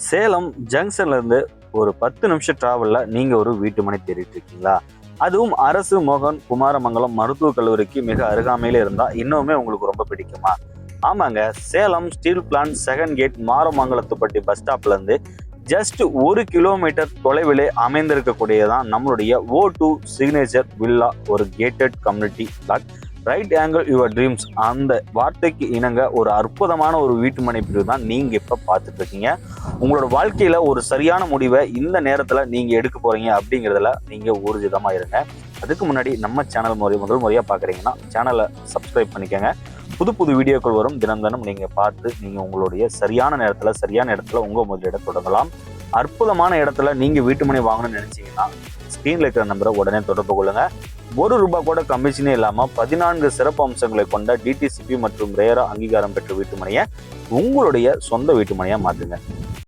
சேலம் ஜங்ஷன்ல இருந்து ஒரு 10 நிமிஷம் டிராவல்ல நீங்க ஒரு வீட்டு மனை தேடிட்டு இருக்கீங்களா? அதுவும் அரசு மோகன் குமாரமங்கலம் மருத்துவக் கல்லூரிக்கு மிக அருகாமையில இருந்தா இன்னுமே உங்களுக்கு ரொம்ப பிடிக்குமா? ஆமாங்க, Salem steel plant second gate மாரமங்கலத்துப்பட்டி பஸ் ஸ்டாப்ல இருந்து ஜஸ்ட் 1 கிலோமீட்டர் தொலைவிலே அமைந்திருக்கக்கூடியதான் நம்மளுடைய O2 சிக்னேச்சர் வில்லா, ஒரு gated community plot. Right angle your dreams, அந்த வார்த்தைக்கு இணங்க ஒரு அற்புதமான ஒரு வீட்டு மனை பிரிவு தான் நீங்க இப்ப பார்த்துட்டு இருக்கீங்க. உங்களோட வாழ்க்கையில ஒரு சரியான முடிவை இந்த நேரத்துல நீங்க எடுக்க போறீங்க அப்படிங்கிறதுல நீங்க ஊர்ஜிதமா இருங்க. அதுக்கு முன்னாடி நம்ம சேனல் முதல் முறையா பாக்குறீங்கன்னா சேனலை சப்ஸ்கிரைப் பண்ணிக்கோங்க. புது புது வீடியோக்கள் வரும், தினம் தினம் நீங்க பார்த்து நீங்க உங்களுடைய சரியான நேரத்துல சரியான இடத்துல உங்க முதலீட தொடங்கலாம். அற்புதமான இடத்துல நீங்க வீட்டு மனை வாங்கணும்னு நினைச்சீங்கன்னா ஸ்கிரீன்ல இருக்கிற நம்பரை உடனே தொடர்பு கொள்ளுங்க. ₹1 கூட கமிஷனே இல்லாம 14 சிறப்பு அம்சங்களை கொண்ட DTCP மற்றும் ரேரா அங்கீகாரம் பெற்ற வீட்டு மனையை உங்களுடைய சொந்த வீட்டு மனையா மாத்துங்க.